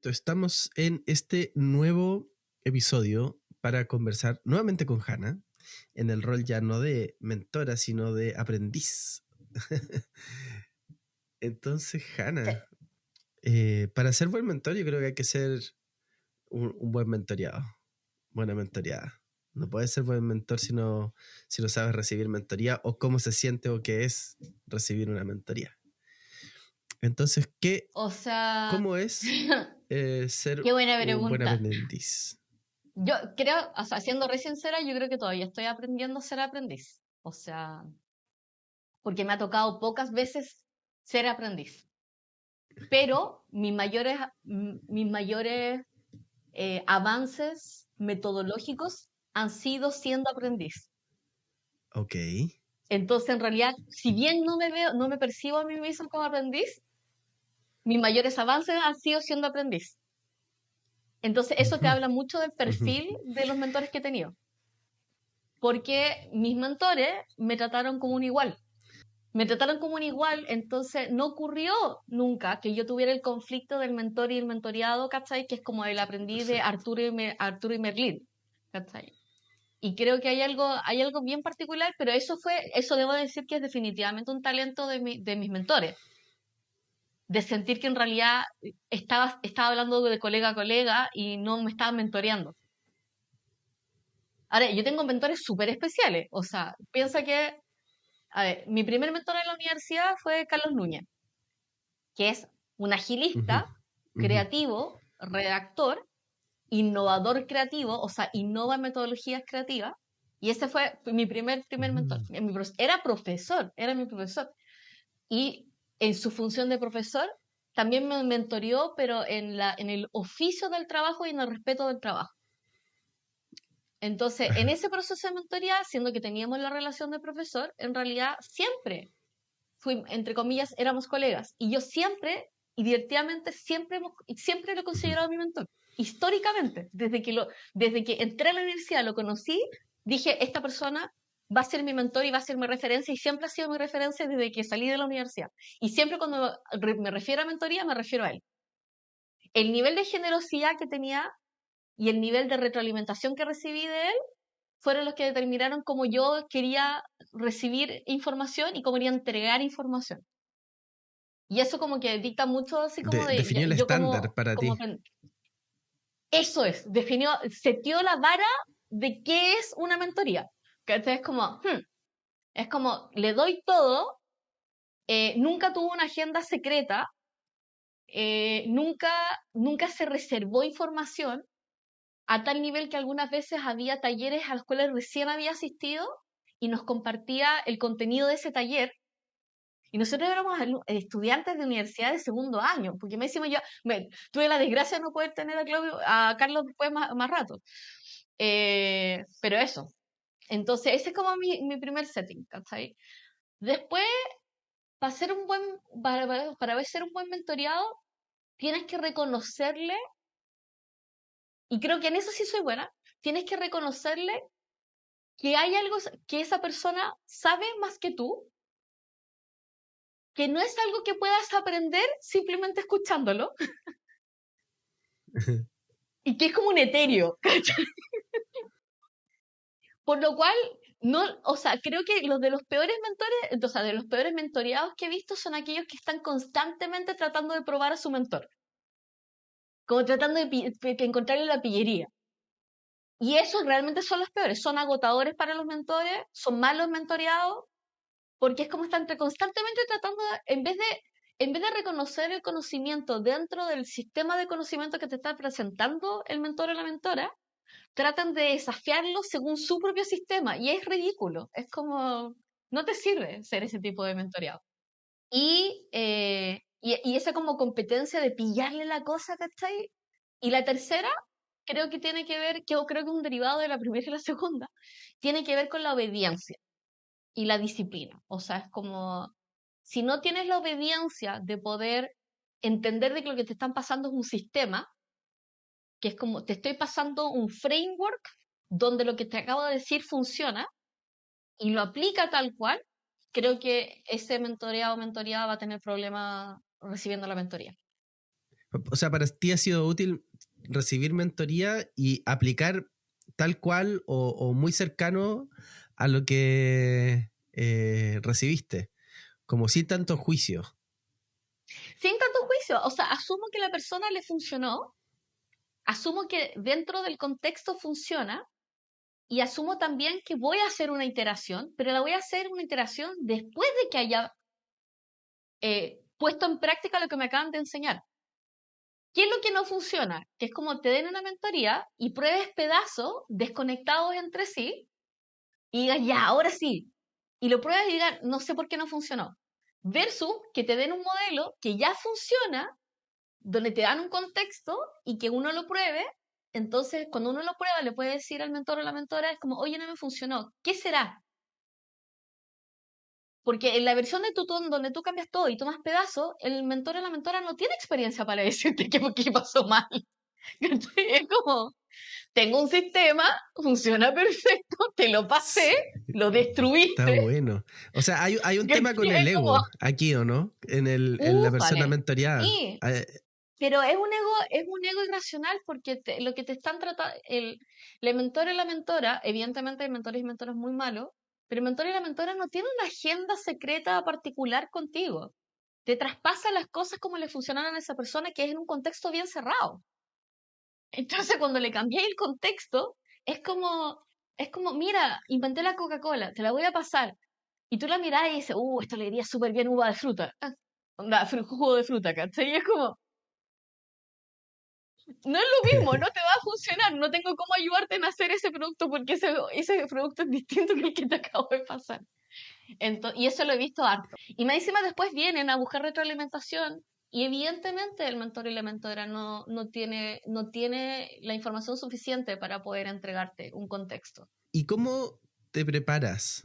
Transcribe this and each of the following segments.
Estamos en este nuevo episodio para conversar nuevamente con Hannah, en el rol ya no de mentora, sino de aprendiz. Entonces, Sí. Hannah, para ser buen mentor yo creo que hay que ser un buen mentoreado, buena mentoreada. No puedes ser buen mentor si no sabes recibir mentoría o cómo se siente o qué es recibir una mentoría. Entonces, O sea, ¿cómo es ser qué buena un buen pregunta. aprendiz? Yo creo, o sea, siendo re sincera, yo creo que todavía estoy aprendiendo a ser aprendiz. O sea, porque me ha tocado pocas veces ser aprendiz. Pero mis mayores avances metodológicos han sido siendo aprendiz. Ok. Entonces, en realidad, si bien no me percibo a mí mismo como aprendiz, mis mayores avances han sido siendo aprendiz. Entonces, eso te Ujú, habla mucho del ujú. perfil de los mentores que he tenido. Porque mis mentores me trataron como un igual. Me trataron como un igual, entonces no ocurrió nunca que yo tuviera el conflicto del mentor y el mentoreado, ¿cachai? Que es como el aprendiz de Perfecto. Arturo y Merlín, ¿cachai? Y creo que hay algo bien particular, pero eso debo decir que es definitivamente un talento de mis mentores, de sentir que en realidad estaba hablando de colega a colega y no me estaban mentoreando. Ahora, yo tengo mentores súper especiales, o sea, piensa que, a ver, mi primer mentor en la universidad fue Carlos Núñez, que es un Ujú, agilista, ujú. creativo, redactor, innovador creativo, o sea, innova metodologías creativas. Y ese fue mi primer mentor. Mm. Era mi profesor. Y en su función de profesor, también me mentoreó, pero en el oficio del trabajo y en el respeto del trabajo. Entonces, en ese proceso de mentoría, siendo que teníamos la relación de profesor, en realidad siempre entre comillas, éramos colegas. Y yo siempre, y divertidamente, siempre lo he Ujú. considerado mi mentor. Históricamente, desde que entré a la universidad, lo conocí, dije, esta persona va a ser mi mentor y va a ser mi referencia, y siempre ha sido mi referencia desde que salí de la universidad. Y siempre cuando me refiero a mentoría, me refiero a él. El nivel de generosidad que tenía y el nivel de retroalimentación que recibí de él fueron los que determinaron cómo yo quería recibir información y cómo quería entregar información. Y eso como que dicta mucho así como de, Definió el yo estándar para ti. eso es, setió la vara de qué es una mentoría. Que es como, es como, le doy todo, nunca tuvo una agenda secreta, nunca, nunca se reservó información, a tal nivel que algunas veces había talleres a los cuales recién había asistido y nos compartía el contenido de ese taller. Y nosotros éramos estudiantes de universidad de segundo año, porque me decimos yo, tuve la desgracia de no poder tener a Carlos después más rato. Pero eso. Entonces, ese es como mi primer setting, ¿cachai? Después, para ser un buen, para ser un buen mentoreado, tienes que reconocerle, y creo que en eso sí soy buena, tienes que reconocerle que hay algo que esa persona sabe más que tú, que no es algo que puedas aprender simplemente escuchándolo, y que es como un etéreo, ¿cachai? Por lo cual, no, o sea, creo que los de los peores mentores, o sea, de los peores mentoreados que he visto son aquellos que están constantemente tratando de probar a su mentor, como tratando de encontrarle la pillería. Y esos realmente son los peores, son agotadores para los mentores, son malos mentoreados, porque es como están constantemente tratando en vez de reconocer el conocimiento dentro del sistema de conocimiento que te está presentando el mentor o la mentora, tratan de desafiarlo según su propio sistema y es ridículo. Es como, no te sirve ser ese tipo de mentoreado. Y esa como competencia de pillarle la cosa, ¿cachai? Y la tercera, creo que tiene que ver, que creo que es un derivado de la primera y la segunda, tiene que ver con la obediencia y la disciplina. O sea, es como, si no tienes la obediencia de poder entender de que lo que te están pasando es un sistema, que es como, te estoy pasando un framework donde lo que te acabo de decir funciona y lo aplica tal cual, creo que ese mentoreado o mentoreada va a tener problemas recibiendo la mentoría. O sea, para ti ha sido útil recibir mentoría y aplicar tal cual o muy cercano a lo que recibiste, como sin tanto juicio. Sin tanto juicio, o sea, asumo que la persona le funcionó, asumo que dentro del contexto funciona y asumo también que voy a hacer una iteración, pero la voy a hacer una iteración después de que haya puesto en práctica lo que me acaban de enseñar. ¿Qué es lo que no funciona? Que es como te den una mentoría y pruebes pedazos desconectados entre sí y digas, ya, ahora sí. Y lo pruebas y digas, no sé por qué no funcionó. Versus que te den un modelo que ya funciona, donde te dan un contexto y que uno lo pruebe. Entonces, cuando uno lo prueba, le puede decir al mentor o la mentora, es como, oye, no me funcionó. ¿Qué será? Porque en la versión de Tutón donde tú cambias todo y tomas pedazos, el mentor o la mentora no tiene experiencia para decirte qué pasó mal. Es como, tengo un sistema, funciona perfecto, te lo pasé, lo Está destruiste. bueno. O sea, hay un tema con el Es como, ego aquí, ¿o no? En la persona úfale. mentoreada. Sí, pero es un ego irracional porque lo que te están tratando, el mentor y la mentora, evidentemente hay mentores y mentoras muy malos, pero el mentor y la mentora no tienen una agenda secreta particular contigo. Te traspasa las cosas como le funcionan a esa persona que es en un contexto bien cerrado. Entonces, cuando le cambié el contexto, es como, mira, inventé la Coca-Cola, te la voy a pasar. Y tú la mirás y dices, esto le iría súper bien uva de fruta. Onda, jugo de fruta, ¿cachai? Y es como, no es lo mismo, no te va a funcionar, no tengo cómo ayudarte en hacer ese producto porque ese producto es distinto que el que te acabo de pasar. Y eso lo he visto harto. Y más encima después vienen a buscar retroalimentación y evidentemente el mentor y la mentora no tiene la información suficiente para poder entregarte un contexto. ¿Y cómo te preparas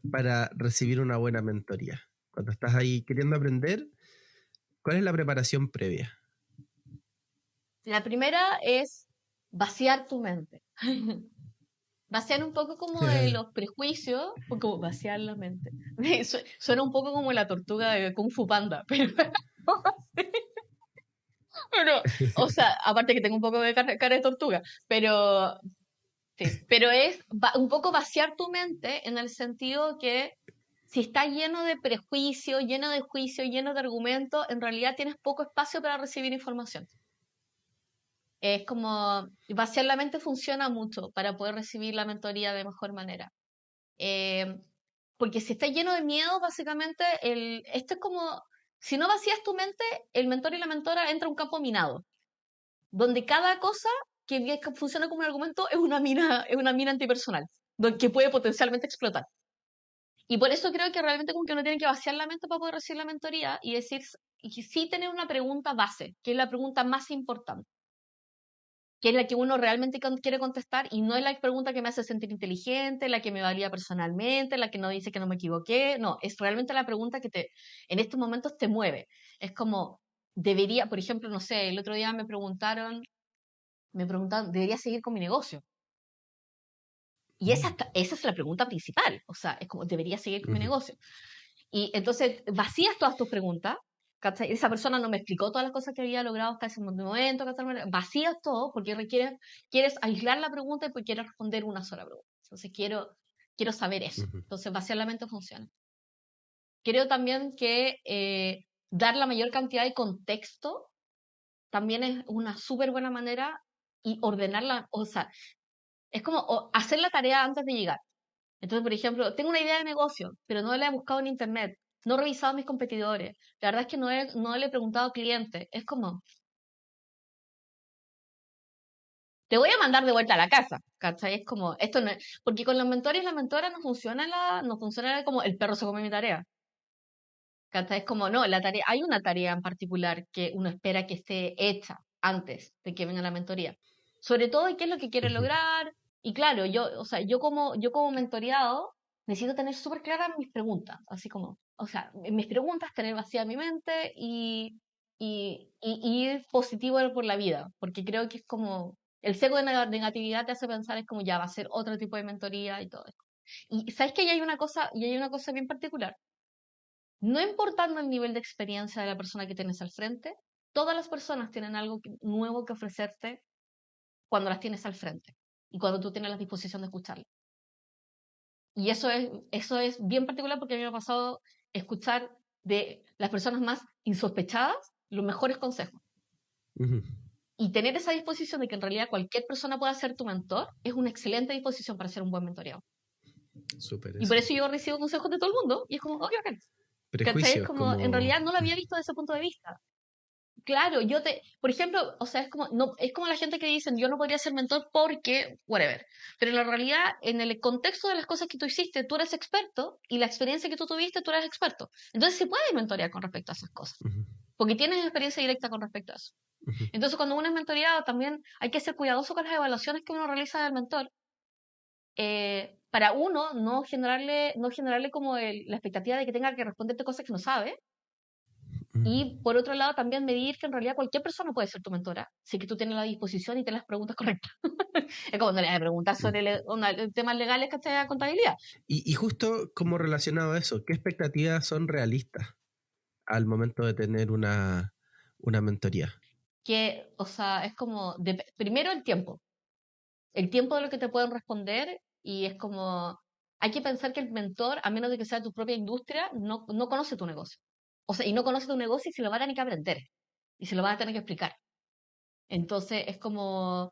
para recibir una buena mentoría? Cuando estás ahí queriendo aprender, ¿cuál es la preparación previa? La primera es vaciar tu mente. Vaciar un poco como de los prejuicios, o como vaciar la mente. Suena un poco como la tortuga de Kung Fu Panda, pero, o sea, aparte que tengo un poco de cara de tortuga, pero sí, pero es un poco vaciar tu mente en el sentido que si está lleno de prejuicios, lleno de juicios, lleno de argumentos, en realidad tienes poco espacio para recibir información. Es como vaciar la mente funciona mucho para poder recibir la mentoría de mejor manera. Eh, Porque si está lleno de miedo, básicamente, esto es como, si no vacías tu mente, el mentor y la mentora entra a un campo minado, donde cada cosa que funciona como un argumento es una mina antipersonal, que puede potencialmente explotar. Y por eso creo que realmente como que uno tiene que vaciar la mente para poder recibir la mentoría y decir, y sí tener una pregunta base, que es la pregunta más importante, que es la que uno realmente quiere contestar y no es la pregunta que me hace sentir inteligente, la que me valía personalmente, la que no dice que no me equivoqué, no, es realmente la pregunta que en estos momentos te mueve. Es como, debería, por ejemplo, no sé, el otro día me preguntaron, ¿debería seguir con mi negocio? Y esa es la pregunta principal, o sea, es como, ¿debería seguir con mi Ujú. negocio? Y entonces vacías todas tus preguntas, ¿cachai? Esa persona no me explicó todas las cosas que había logrado hasta ese momento, ¿cachai? Vacías todo porque quieres aislar la pregunta y porque quieres responder una sola pregunta. Entonces quiero saber eso. Ujú. Entonces vaciar la mente funciona. Creo también que dar la mayor cantidad de contexto también es una súper buena manera y ordenarla, o sea, es como hacer la tarea antes de llegar. Entonces, por ejemplo, tengo una idea de negocio, pero no la he buscado en internet, no he revisado a mis competidores, la verdad es que no le he preguntado a clientes, es como, te voy a mandar de vuelta a la casa, ¿cachai? Es como, esto no es, porque con los mentores y las mentoras no funciona como el perro se come mi tarea, ¿cachai? Es como, no, la tarea, hay una tarea en particular que uno espera que esté hecha antes de que venga la mentoría. Sobre todo, ¿qué es lo que quiere Ujú. lograr? Y claro, o sea, yo como mentoreado necesito tener súper claras mis preguntas, así como, o sea, mis preguntas, tener vacía mi mente y ir positivo por la vida, porque creo que es como, el sesgo de negatividad te hace pensar, es como ya va a ser otro tipo de mentoría y todo eso. Y sabes que y hay una cosa bien particular, no importando el nivel de experiencia de la persona que tienes al frente, todas las personas tienen algo nuevo que ofrecerte cuando las tienes al frente y cuando tú tienes la disposición de escucharlas. Y eso es bien particular porque a mí me ha pasado escuchar de las personas más insospechadas los mejores consejos. Ujú. Y tener esa disposición de que en realidad cualquier persona pueda ser tu mentor es una excelente disposición para ser un buen mentoreado. Súper Y eso. por eso yo recibo consejos de todo el mundo y es como, ok, bacán. ¿Cachai? Es Prejuicios como, en como... realidad no lo había visto desde ese punto de vista. Claro, por ejemplo, o sea, es como la gente que dicen, yo no podría ser mentor porque, whatever. Pero en la realidad, en el contexto de las cosas que tú hiciste, tú eres experto y la experiencia que tú tuviste, tú eres experto. Entonces se puede mentorear con respecto a esas cosas, Ujú, porque tienes experiencia directa con respecto a eso. ujú, Entonces, cuando uno es mentoreado, también hay que ser cuidadoso con las evaluaciones que uno realiza del mentor. Para uno, no generarle como la expectativa de que tenga que responderte cosas que no sabe. ujú. Y por otro lado, también medir que en realidad cualquier persona puede ser tu mentora, si que tú tienes la disposición y tienes las preguntas correctas. Es como no le vas a preguntar sobre temas legales que de contabilidad. Y justo como relacionado a eso, ¿qué expectativas son realistas al momento de tener una mentoría? Que, o sea, es como, primero el tiempo. El tiempo de lo que te pueden responder y es como, hay que pensar que el mentor, a menos de que sea tu propia industria, no conoce tu negocio. O sea, y no conoce tu negocio y se lo va a tener que aprender. Y se lo va a tener que explicar. Entonces, es como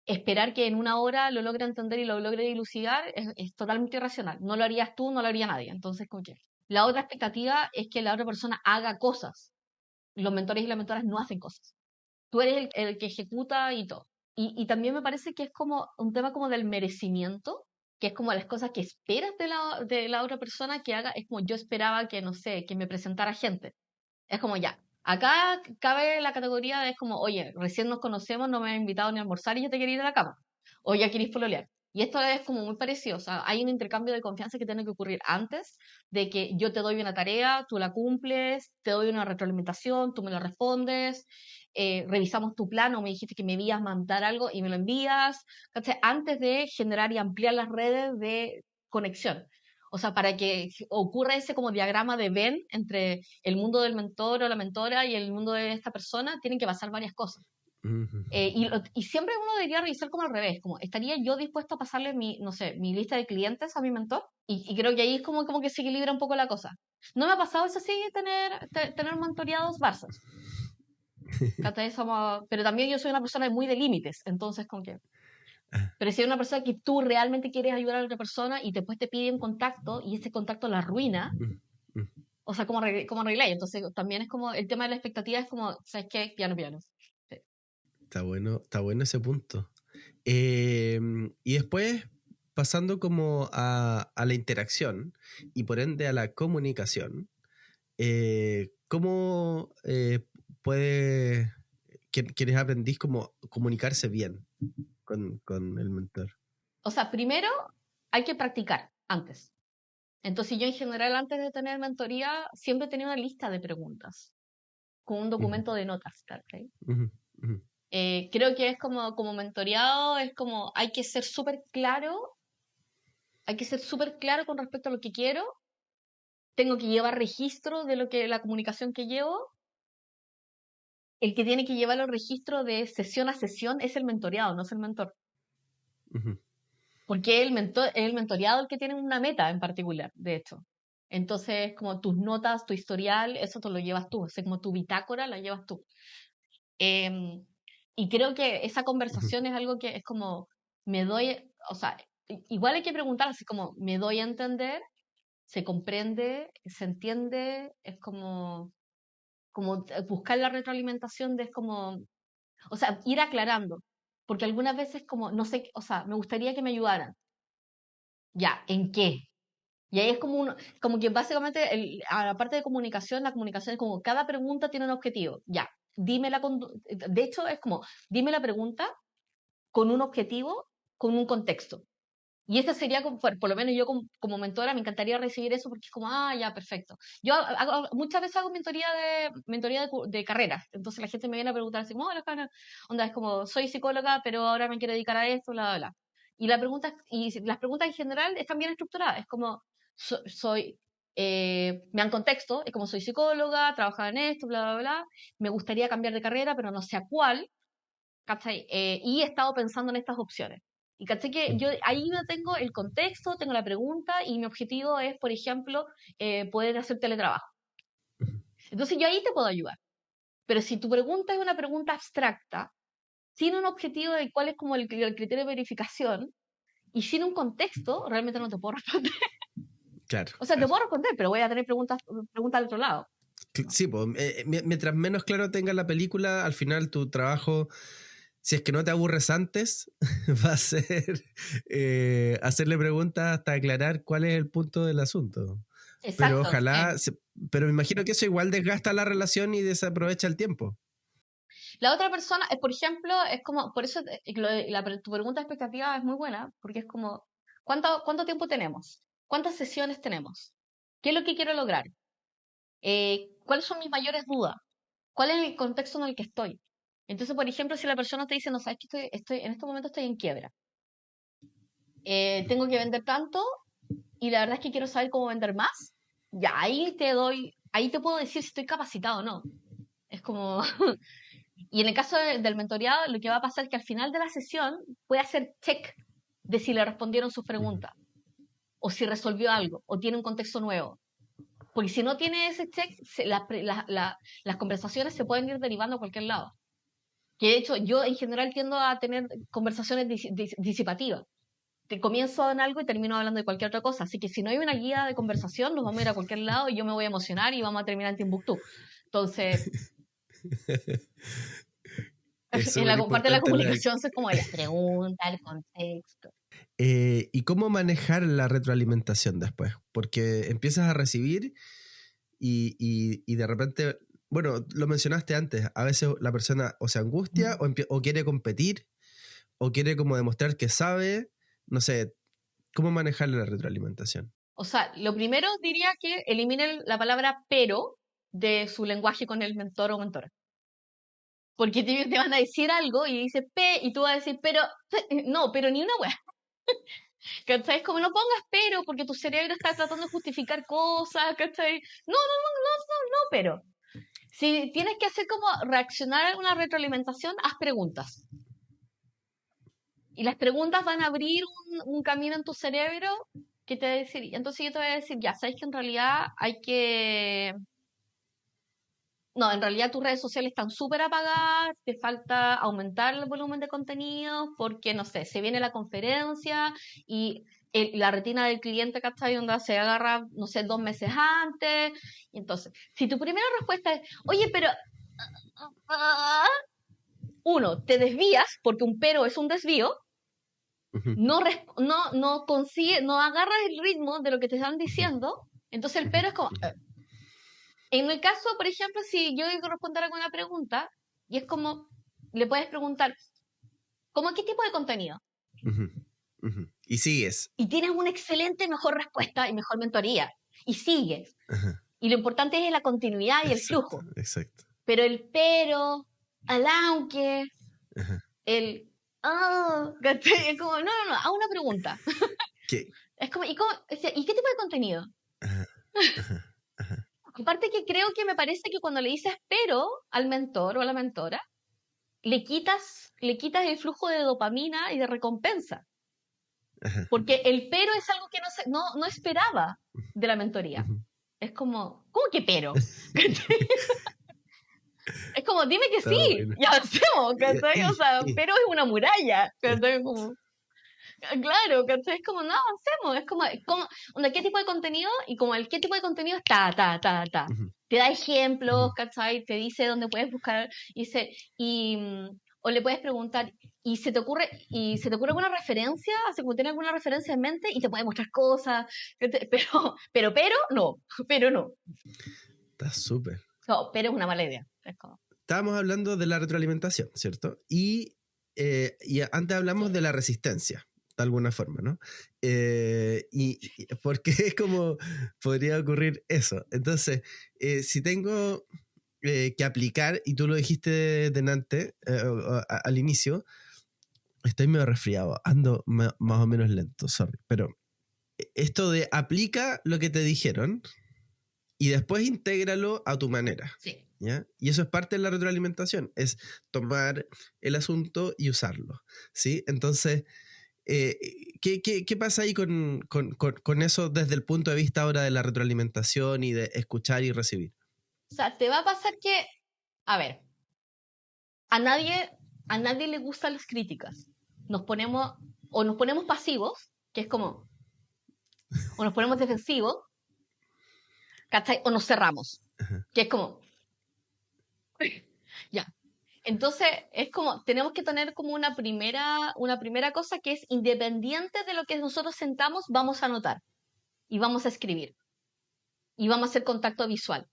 esperar que en una hora lo logre entender y lo logre dilucidar es totalmente irracional. No lo harías tú, no lo haría nadie. Entonces, ¿con qué? La otra expectativa es que la otra persona haga cosas. Los mentores y las mentoras no hacen cosas. Tú eres el que ejecuta y todo. Y también me parece que es como un tema como del merecimiento, que es como las cosas que esperas de la otra persona que haga. Es como yo esperaba que, no sé, que me presentara gente. Es como ya. Acá cabe la categoría de es como, oye, recién nos conocemos, no me has invitado ni a almorzar y ya te quería ir a la cama. O ya querís pololear. Y esto es como muy parecido. O sea, hay un intercambio de confianza que tiene que ocurrir antes de que yo te doy una tarea, tú la cumples, te doy una retroalimentación, tú me la respondes, revisamos tu plan o me dijiste que me ibas a mandar algo y me lo envías. ¿Cachai? Antes de generar y ampliar las redes de conexión. O sea, para que ocurra ese como diagrama de Venn entre el mundo del mentor o la mentora y el mundo de esta persona, tienen que pasar varias cosas. Ujú. Y siempre uno debería revisar como al revés, como, ¿estaría yo dispuesto a pasarle no sé, mi lista de clientes a mi mentor? Y creo que ahí es como que se equilibra un poco la cosa. No me ha pasado eso sí, tener mentoreados Barzas. Pero también yo soy una persona muy de límites, entonces como que... Ah, Pero si hay una persona que tú realmente quieres ayudar a otra persona y después te pide un contacto y ese contacto la arruina, mm, mm. o sea, ¿cómo arregláis? Entonces también es como, el tema de la expectativa es como, ¿sabes qué? Piano, piano. Sí. Está bueno ese punto. Y después, pasando como a la interacción y por ende a la comunicación, ¿cómo puede quienes aprendís como comunicarse bien con el mentor? O sea, primero hay que practicar antes. Entonces yo en general antes de tener mentoría siempre tenía una lista de preguntas con un Ujú, documento de notas. ¿Cachai? ujú, ujú, Creo que es como mentoreado, es como hay que ser súper claro con respecto a lo que quiero, tengo que llevar registro de la comunicación que llevo. El que tiene que llevar el registro de sesión a sesión es el mentoreado, no es el mentor. ujú, Porque el mentoreado el que tiene una meta en particular, de hecho. Entonces, como tus notas, tu historial, eso te lo llevas tú. O sea, como tu bitácora la llevas tú. Em, y creo que esa ujú, conversación es algo que es como, me doy, o sea, igual hay que preguntar así como, ¿me doy a entender? ¿Se comprende? ¿Se entiende? Es como buscar la retroalimentación de es como, o sea, ir aclarando. Porque algunas veces como, no sé, o sea, me gustaría que me ayudaran. Ya, ¿en qué? Y ahí es como que básicamente a la parte de comunicación, la comunicación es como cada pregunta tiene un objetivo. Ya, de hecho es como, dime la pregunta con un objetivo, con un contexto. Y esa sería, por lo menos yo como mentora, me encantaría recibir eso porque es como, ya, perfecto. Yo muchas veces hago mentoría de carreras. Entonces la gente me viene a preguntar así, como, onda, es como, soy psicóloga, pero ahora me quiero dedicar a esto, bla, bla, bla. Y las preguntas en general están bien estructuradas. Es como, soy, me dan contexto, es como soy psicóloga, trabajaba en esto, bla, bla, bla, me gustaría cambiar de carrera, pero no sé a cuál, ¿cachai? Y he estado pensando en estas opciones. Y caché que yo ahí no tengo el contexto, tengo la pregunta y mi objetivo es, por ejemplo, poder hacer teletrabajo. Entonces yo ahí te puedo ayudar. Pero si tu pregunta es una pregunta abstracta, sin un objetivo de cuál es como el criterio de verificación y sin un contexto, realmente no te puedo responder. Claro, O sea, te claro. puedo responder, pero voy a tener preguntas al otro lado. Sí, pues, mientras menos claro tenga la película, al final tu trabajo, si es que no te aburres antes, va a ser hacerle preguntas hasta aclarar cuál es el punto del asunto. Pero Exacto. ojalá, pero me imagino que eso igual desgasta la relación y desaprovecha el tiempo. La otra persona, por ejemplo, es como, por eso tu pregunta de expectativa es muy buena, porque es como, ¿cuánto tiempo tenemos? ¿Cuántas sesiones tenemos? ¿Qué es lo que quiero lograr? ¿Cuáles son mis mayores dudas? ¿Cuál es el contexto en el que estoy? Entonces, por ejemplo, si la persona te dice, no sabes que en este momento estoy en quiebra, tengo que vender tanto y la verdad es que quiero saber cómo vender más, ya ahí te puedo decir si estoy capacitado o no. Es como, y en el caso del mentoreado, lo que va a pasar es que al final de la sesión puede hacer check de si le respondieron sus preguntas, o si resolvió algo, o tiene un contexto nuevo. Porque si no tiene ese check, las conversaciones se pueden ir derivando a cualquier lado. Que de hecho, yo en general tiendo a tener conversaciones disipativas. Te comienzo en algo y termino hablando de cualquier otra cosa. Así que si no hay una guía de conversación, nos vamos a ir a cualquier lado y yo me voy a emocionar y vamos a terminar en Timbuktu. Entonces, Es en súper parte de la importante comunicación es como las preguntas, el contexto. ¿y cómo manejar la retroalimentación después? Porque empiezas a recibir y de repente, bueno, lo mencionaste antes, a veces la persona o se angustia o quiere competir o quiere como demostrar que sabe, no sé, ¿cómo manejar la retroalimentación? O sea, lo primero diría que eliminen la palabra pero de su lenguaje con el mentor o mentora. Porque te van a decir algo y dice P y tú vas a decir, pero, no, pero ni una wea. ¿Cachai? Es como no pongas pero porque tu cerebro está tratando de justificar cosas, ¿cachai? No, no, no, pero. Si tienes que hacer como reaccionar a una retroalimentación, haz preguntas. Y las preguntas van a abrir un camino en tu cerebro que te va a decir, entonces yo te voy a decir, ya, sabes que en realidad hay que... No, en realidad tus redes sociales están súper apagadas, te falta aumentar el volumen de contenido porque, no sé, se viene la conferencia y la retina del cliente, ¿cachai? Donde se agarra, no sé, 2 meses antes. Y entonces, si tu primera respuesta es, oye, pero... uno, te desvías porque un pero es un desvío, no agarras el ritmo de lo que te están diciendo, entonces el pero es como... En el caso, por ejemplo, si yo digo que responder alguna pregunta, y es como, le puedes preguntar, ¿cómo qué tipo de contenido? Y sigues. Y tienes una excelente, mejor respuesta y mejor mentoría. Y sigues. Ajá. Y lo importante es la continuidad y el Exacto, flujo. exacto. Pero el pero, el aunque, Ajá. el... ¿cachai? Es como, no, haz una pregunta. ¿Qué? Es como, ¿y qué tipo de contenido? Ajá, ajá, ajá, Aparte que creo que me parece que cuando le dices pero al mentor o a la mentora, le quitas el flujo de dopamina y de recompensa. ajá. Porque el pero es algo que no esperaba de la mentoría. Es como, ¿cómo que pero? Es como, dime que Está sí, bueno. ya hacemos, ¿cachai? O sea, Y, pero es una muralla, ¿cachai? Como, claro, ¿cachai? Es como, no, hacemos, onda, ¿qué tipo de contenido? Y como el qué tipo de contenido está, ta. ujú, Te da ejemplos, ujú, ¿cachai? Te dice dónde puedes buscar, o le puedes preguntar, ¿y se te ocurre alguna referencia? Así como tiene alguna referencia en mente y te puede mostrar cosas, ¿cachai? No, pero no. está súper. No, pero es una mala idea. Es como, Estábamos hablando de la retroalimentación, ¿cierto? Y antes hablamos de la resistencia, de alguna forma, ¿no? Porque es como podría ocurrir eso. Entonces, si tengo que aplicar, y tú lo dijiste delante, al inicio, estoy medio resfriado, ando más o menos lento, sorry, pero esto de aplica lo que te dijeron, y después intégralo a tu manera. Sí. ¿Ya? Y eso es parte de la retroalimentación, es tomar el asunto y usarlo, ¿sí? Entonces, ¿qué pasa ahí con eso desde el punto de vista ahora de la retroalimentación y de escuchar y recibir? O sea, te va a pasar que, a ver, a nadie le gustan las críticas. Nos ponemos pasivos, que es como, o nos ponemos defensivos, ¿cachai? O nos cerramos, Ajá. que es como, ya. Entonces, es como, tenemos que tener como una primera cosa que es independiente de lo que nosotros sentamos, vamos a anotar y vamos a escribir y vamos a hacer contacto visual,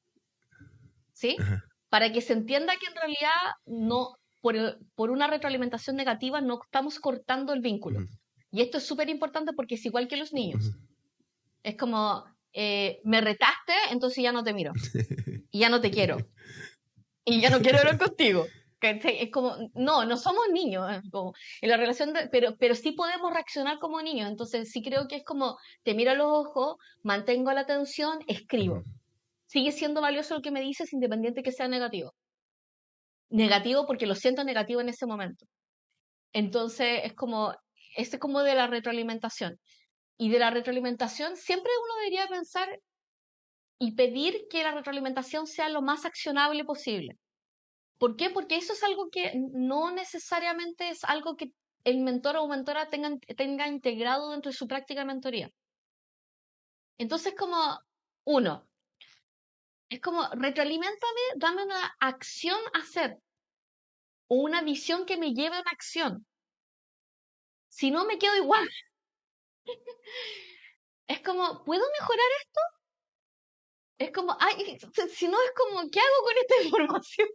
¿sí? Ajá. Para que se entienda que en realidad no, por una retroalimentación negativa no estamos cortando el vínculo. Ujú. Y esto es súper importante porque es igual que los niños. Ujú. Es como, me retaste, entonces ya no te miro. Y ya no te quiero. Y ya no quiero hablar contigo. ¿Cachai? Es como, no somos niños. Como, en la relación pero sí podemos reaccionar como niños. Entonces sí creo que es como, te miro a los ojos, mantengo la atención, escribo. Ujú. Sigue siendo valioso lo que me dices, independiente que sea negativo. Negativo porque lo siento negativo en ese momento. Entonces es como de la retroalimentación. Y de la retroalimentación siempre uno debería pensar y pedir que la retroalimentación sea lo más accionable posible. ¿Por qué? Porque eso es algo que no necesariamente es algo que el mentor o mentora tenga integrado dentro de su práctica de mentoría. Entonces, uno, es como retroaliméntame, dame una acción a hacer o una visión que me lleve a una acción. Si no, me quedo igual. Es como, ¿puedo mejorar esto? Es como, ay, si no es como, ¿qué hago con esta información?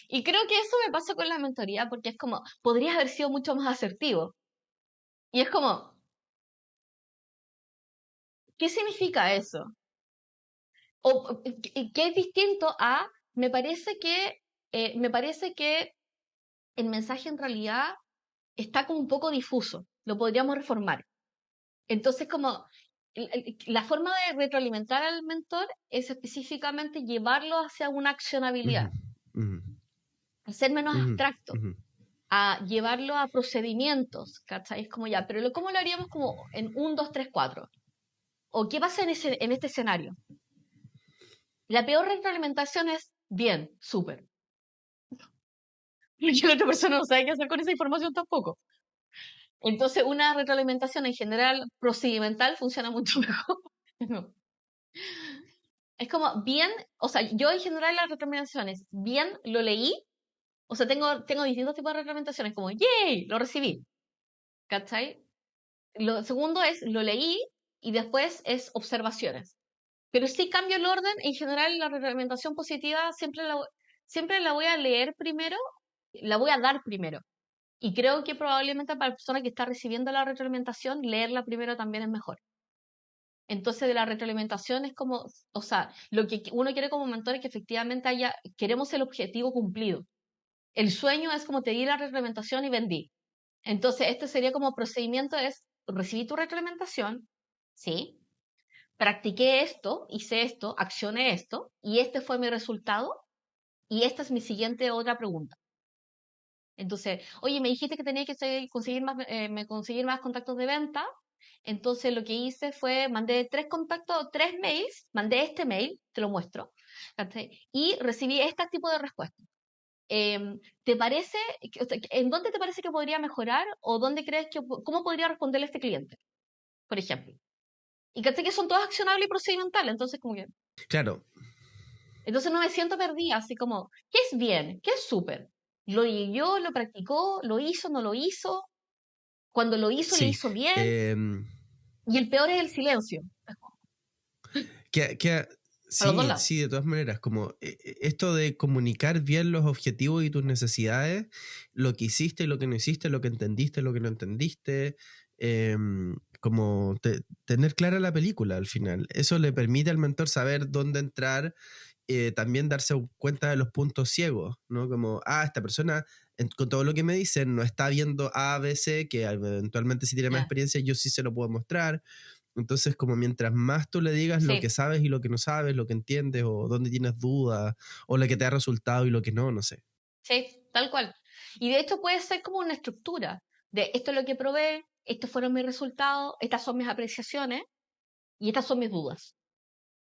Y creo que eso me pasa con la mentoría, porque es como, podrías haber sido mucho más asertivo. Y es como, ¿qué significa eso? O que es distinto a, me parece que el mensaje en realidad está como un poco difuso, lo podríamos reformar. Entonces, como la forma de retroalimentar al mentor es específicamente llevarlo hacia una accionabilidad, Ujú. Ujú. a ser menos Ujú. abstracto, Ujú. a llevarlo a procedimientos, ¿cachai? Es como ya, pero ¿cómo lo haríamos como en 1, 2, 3, 4? ¿O qué pasa en este escenario? La peor retroalimentación es bien, súper. Porque la otra persona no sabe qué hacer con esa información tampoco. Entonces, una retroalimentación en general procedimental funciona mucho mejor. No. Es como bien, o sea, yo en general las retroalimentaciones, bien, lo leí, o sea, tengo distintos tipos de retroalimentaciones, como, ¡yay! Lo recibí, ¿cachai? Lo segundo es, lo leí y después es observaciones. Pero si cambio el orden, en general la retroalimentación positiva siempre la voy a leer primero, la voy a dar primero. Y creo que probablemente para la persona que está recibiendo la retroalimentación, leerla primero también es mejor. Entonces, de la retroalimentación es como, o sea, lo que uno quiere como mentor es que efectivamente queremos el objetivo cumplido. El sueño es como te di la retroalimentación y vendí. Entonces, este sería como procedimiento es, recibí tu retroalimentación, ¿sí? Practiqué esto, hice esto, accioné esto, y este fue mi resultado, y esta es mi siguiente otra pregunta. Entonces, oye, me dijiste que tenía que conseguir más contactos de venta. Entonces, lo que hice fue, mandé 3 mails, mandé este mail, te lo muestro, ¿cachai? Y recibí este tipo de respuestas. ¿Te parece, o sea, en dónde te parece que podría mejorar o cómo podría responderle a este cliente, por ejemplo? Y ¿cachai? Que son todas accionables y procedimentales, entonces como que, Claro, entonces no me siento perdida, así como, ¿qué es bien? ¿Qué es súper? ¿Lo leyó, lo practicó, lo hizo, no lo hizo? Cuando lo sí. hizo bien. Em, Y el peor es el silencio, que, a los dos sí, lados. sí, de todas maneras, como esto de comunicar bien los objetivos y tus necesidades, lo que hiciste, lo que no hiciste, lo que entendiste, lo que no entendiste, como tener clara la película al final. Eso le permite al mentor saber dónde entrar, también darse cuenta de los puntos ciegos, ¿no? Como, esta persona, con todo lo que me dicen, no está viendo A, B, C, que eventualmente si tiene más Ya. experiencia, yo sí se lo puedo mostrar. Entonces, como mientras más tú le digas lo Sí, que sabes y lo que no sabes, lo que entiendes, o dónde tienes dudas, o lo que te ha resultado y lo que no, no sé. sí, tal cual. Y de hecho puede ser como una estructura de esto es lo que probé, estos fueron mis resultados, estas son mis apreciaciones y estas son mis dudas.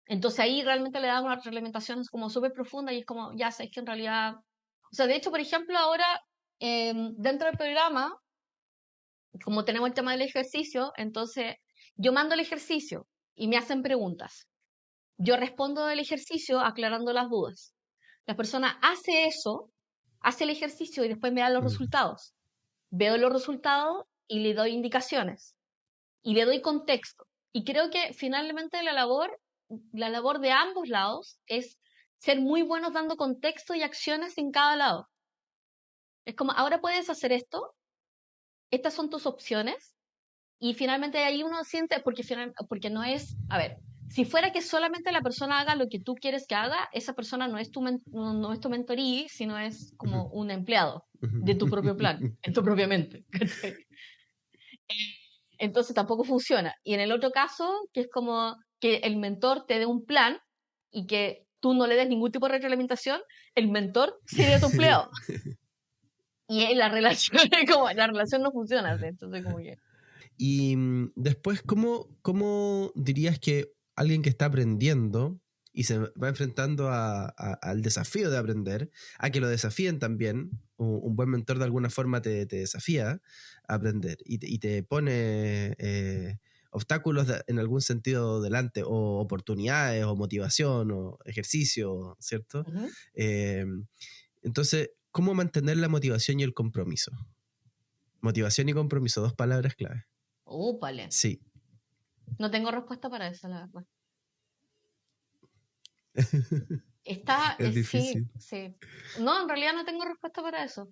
Entonces ahí realmente le damos una reglamentación como súper profunda y es como, ya sabes que en realidad... O sea, de hecho, por ejemplo, ahora dentro del programa, como tenemos el tema del ejercicio, entonces yo mando el ejercicio y me hacen preguntas. Yo respondo del ejercicio aclarando las dudas. La persona hace eso, hace el ejercicio y después me da los Mm, resultados. Veo los resultados y le doy indicaciones y le doy contexto. Y creo que finalmente la labor de ambos lados es ser muy buenos dando contexto y acciones en cada lado. Es como, ahora puedes hacer esto, estas son tus opciones, y finalmente ahí uno siente, porque no es, a ver, si fuera que solamente la persona haga lo que tú quieres que haga, esa persona no es no es tu mentorí, sino es como un empleado de tu propio plan, en tu propia mente. ¿Cachai? Entonces tampoco funciona. Y en el otro caso, que es como que el mentor te dé un plan y que tú no le des ningún tipo de retroalimentación, el mentor sería tu empleado. Y en la relación, como la relación no funciona, ¿sí? Entonces como que... Y después, ¿cómo dirías que alguien que está aprendiendo y se va enfrentando al desafío de aprender, a que lo desafíen también, un buen mentor de alguna forma te desafía a aprender y te pone obstáculos en algún sentido delante, o oportunidades, o motivación, o ejercicio, ¿cierto? Ujú. Eh, entonces, ¿cómo mantener la motivación y el compromiso? Motivación y compromiso, dos palabras clave. Úpale. Sí. No tengo respuesta para eso, la verdad. Está, Es sí, difícil. sí. No, en realidad no tengo respuesta para eso.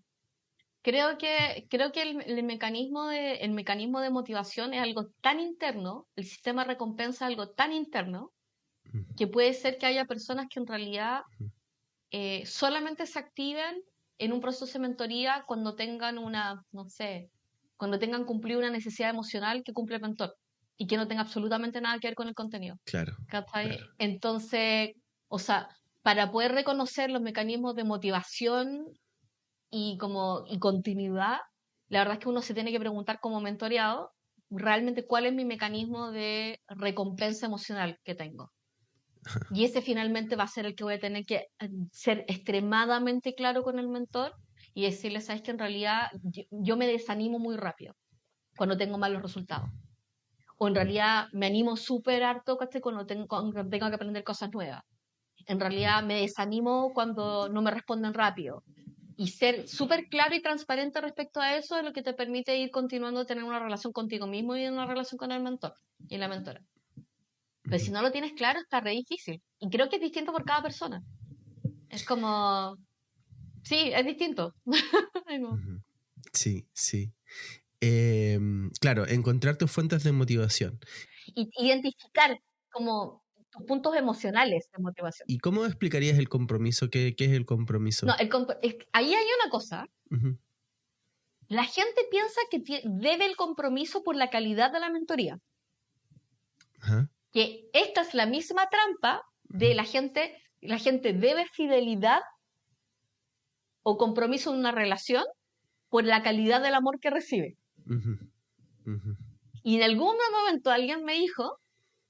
Creo que el mecanismo de motivación es algo tan interno, el sistema de recompensa es algo tan interno, que puede ser que haya personas que en realidad solamente se activen en un proceso de mentoría cuando tengan no sé, cuando tengan cumplido una necesidad emocional que cumple el mentor y que no tenga absolutamente nada que ver con el contenido. Claro, claro. ¿Cachai? Entonces, o sea, para poder reconocer los mecanismos de motivación y continuidad, la verdad es que uno se tiene que preguntar como mentoreado realmente cuál es mi mecanismo de recompensa emocional que tengo. Y ese finalmente va a ser el que voy a tener que ser extremadamente claro con el mentor y decirle, sabes que en realidad yo me desanimo muy rápido cuando tengo malos resultados. O en realidad me animo súper harto, ¿cachai? Cuando tengo que aprender cosas nuevas. En realidad me desanimo cuando no me responden rápido. Y ser súper claro y transparente respecto a eso es lo que te permite ir continuando a tener una relación contigo mismo y una relación con el mentor y la mentora. Pero si no lo tienes claro, está re difícil. Y creo que es distinto por cada persona. Es como, sí, es distinto. Sí, sí. Claro, encontrar tus fuentes de motivación. Y identificar como tus puntos emocionales de motivación. ¿Y cómo explicarías el compromiso? ¿Qué es el compromiso? No, ahí hay una cosa. Ujú. La gente piensa que debe el compromiso por la calidad de la mentoría. Ajá. Que esta es la misma trampa de la gente debe fidelidad o compromiso en una relación por la calidad del amor que recibe. Ujú, ujú. Y en algún momento alguien me dijo,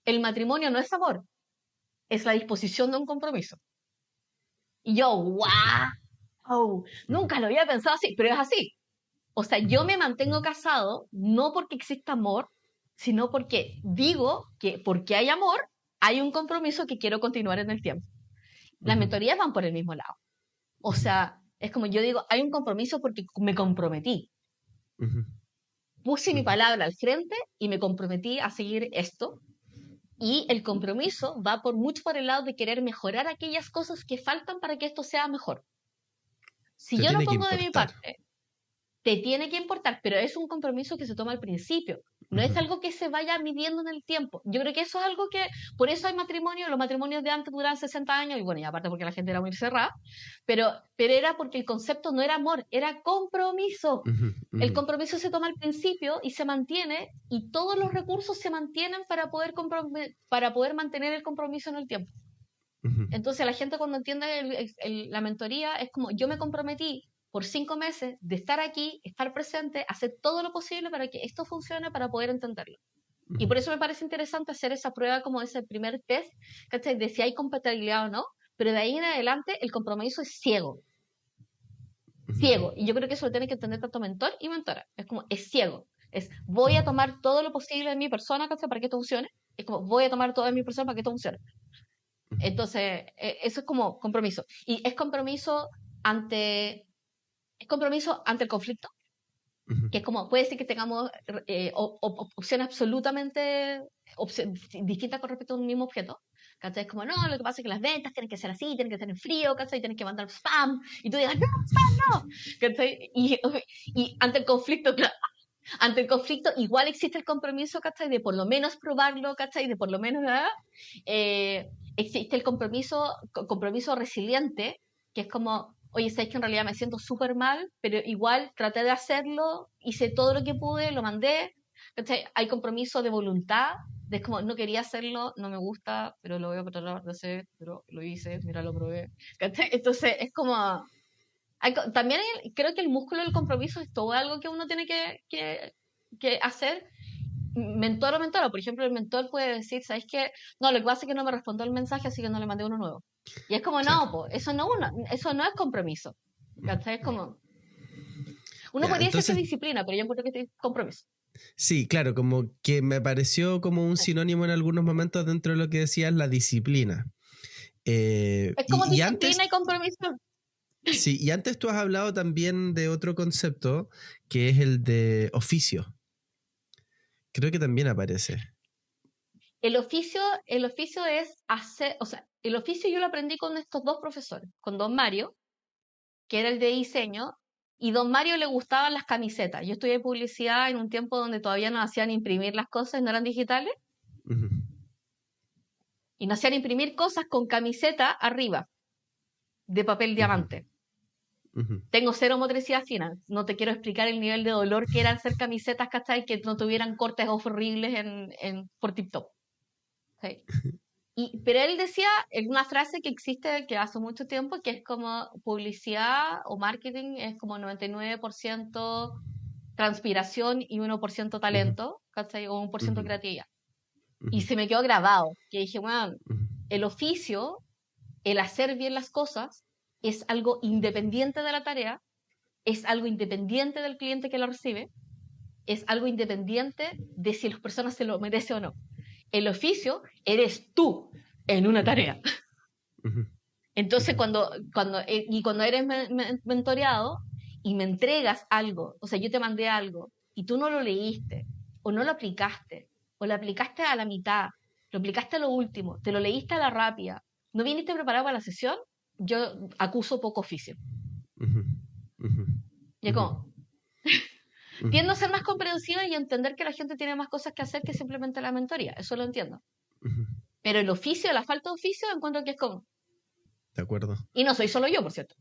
el matrimonio no es amor, es la disposición de un compromiso. Y yo, wow, Ujú, nunca lo había pensado así, pero es así. O sea, yo me mantengo ujú, casado no porque exista amor, sino porque digo que porque hay amor, hay un compromiso que quiero continuar en el tiempo. Las ujú, mentorías van por el mismo lado. O ujú, sea, es como yo digo, hay un compromiso porque me comprometí. ujú, Puse mi ujú. palabra al frente y me comprometí a seguir esto. Y el compromiso va mucho por el lado de querer mejorar aquellas cosas que faltan para que esto sea mejor. Si Te yo no tiene que pongo de mi importar. parte, te tiene que importar, pero es un compromiso que se toma al principio. No es algo que se vaya midiendo en el tiempo. Yo creo que eso es algo que, por eso hay matrimonios, los matrimonios de antes duraban 60 años, y bueno, y aparte porque la gente era muy cerrada, pero era porque el concepto no era amor, era compromiso. El compromiso se toma al principio y se mantiene, y todos los recursos se mantienen para poder mantener el compromiso en el tiempo. Entonces la gente cuando entiende la mentoría es como, yo me comprometí por 5 meses de estar aquí, estar presente, hacer todo lo posible para que esto funcione, para poder entenderlo. Y por eso me parece interesante hacer esa prueba, como ese primer test, ¿cachai? De si hay compatibilidad o no, pero de ahí en adelante el compromiso es ciego. Ciego. Y yo creo que eso lo tiene que entender tanto mentor y mentora. Es como, es ciego. Es, voy a tomar todo lo posible de mi persona, ¿cachai? Para que esto funcione. Es como, voy a tomar todo de mi persona para que esto funcione. Entonces, eso es como compromiso. Y es compromiso ante el conflicto, que es como, puede ser que tengamos opciones absolutamente distintas con respecto a un mismo objeto. ¿Cachai? Es como, no, lo que pasa es que las ventas tienen que ser así, tienen que ser en frío, ¿cachai? Tienen que mandar spam, y tú digas, no, spam no, ¿cachai? Y ante el conflicto, claro, ante el conflicto igual existe el compromiso, ¿cachai? De por lo menos probarlo, ¿cachai? De por lo menos, existe el compromiso resiliente, que es como, oye, sabes que en realidad me siento súper mal, pero igual traté de hacerlo, hice todo lo que pude, lo mandé, ¿cachai? Hay compromiso de voluntad, de como, no quería hacerlo, no me gusta, pero lo voy a tratar de hacer, pero lo hice, mira, lo probé, ¿cachai? Entonces es como... También creo que el músculo del compromiso es todo algo que uno tiene que hacer, mentor o mentora. Por ejemplo, el mentor puede decir, ¿sabes qué? No, lo que pasa es que no me respondió el mensaje, así que no le mandé uno nuevo. Y es como, Claro. no, pues, eso no es compromiso. ¿Cachai? Es como, uno Ya, podría decir que es entonces, disciplina, pero yo encuentro que es compromiso. sí, claro, como que me pareció como un sinónimo en algunos momentos dentro de lo que decías, la disciplina. Es como Y disciplina antes, y compromiso. sí, y antes tú has hablado también de otro concepto que es el de oficio. Creo que también aparece. El oficio es hacer, o sea, el oficio yo lo aprendí con estos dos profesores, con don Mario, que era el de diseño, y don Mario le gustaban las camisetas. Yo estudié publicidad en un tiempo donde todavía no hacían imprimir las cosas, no eran digitales, Ujú, y nos hacían imprimir cosas con camiseta arriba, de papel ujú, diamante. ujú. Tengo cero motricidad fina, no te quiero explicar el nivel de dolor que era hacer camisetas, ¿cachai? Que no tuvieran cortes horribles por tip top. ¿Sí? Pero él decía en una frase que existe que hace mucho tiempo, que es como publicidad o marketing es como 99% transpiración y 1% Ujú, talento, ¿cachai? O 1% ujú, creatividad. Y ujú, se me quedó grabado, que dije, bueno, ujú, el oficio, el hacer bien las cosas, es algo independiente de la tarea, es algo independiente del cliente que lo recibe, es algo independiente de si las personas se lo merecen o no. El oficio eres tú en una ujú, tarea. ujú, Entonces, ujú, cuando eres mentoreado y me entregas algo, o sea, yo te mandé algo y tú no lo leíste, o no lo aplicaste, o lo aplicaste a la mitad, lo aplicaste a lo último, te lo leíste a la rápida, no viniste preparado para la sesión, yo acuso poco oficio. ujú, ujú, Y es ujú, como, ujú, tiendo a ser más comprensiva y entender que la gente tiene más cosas que hacer que simplemente la mentoría, eso lo entiendo. ujú. Pero el oficio, la falta de oficio, encuentro que es como, De acuerdo. y no soy solo yo, por cierto.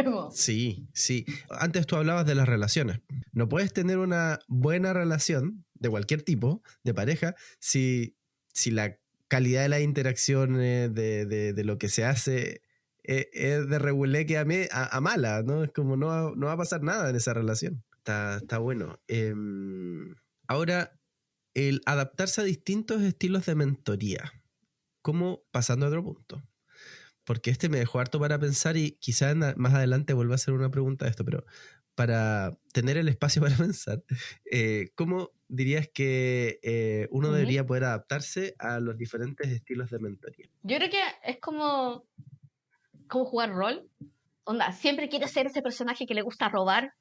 Como, Sí, sí. Antes tú hablabas de las relaciones. No puedes tener una buena relación de cualquier tipo, de pareja, si la calidad de las interacciones, de lo que se hace, es de regulé a mala, ¿no? Es como no va a pasar nada en esa relación. Está bueno. Ahora, el adaptarse a distintos estilos de mentoría. Como pasando a otro punto, porque este me dejó harto para pensar y quizás más adelante vuelva a hacer una pregunta de esto, pero para tener el espacio para pensar, ¿cómo dirías que uno ujú. debería poder adaptarse a los diferentes estilos de mentoría? Yo creo que es como jugar rol. Onda, siempre quiero ser ese personaje que le gusta robar,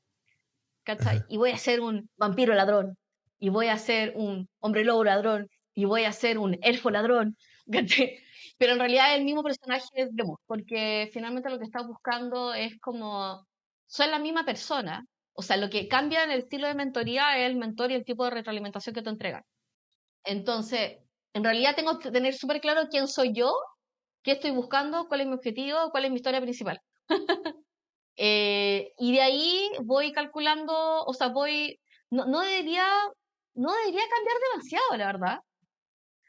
¿cachai? Ajá. Y voy a ser un vampiro ladrón, y voy a ser un hombre lobo ladrón, y voy a ser un elfo ladrón, ¿cachai? Pero en realidad el mismo personaje es de porque finalmente lo que estás buscando es como, soy la misma persona, o sea, lo que cambia en el estilo de mentoría es el mentor y el tipo de retroalimentación que te entregan. Entonces, en realidad tengo que tener súper claro quién soy yo, qué estoy buscando, cuál es mi objetivo, cuál es mi historia principal. Y de ahí voy calculando, o sea, no debería cambiar demasiado, la verdad.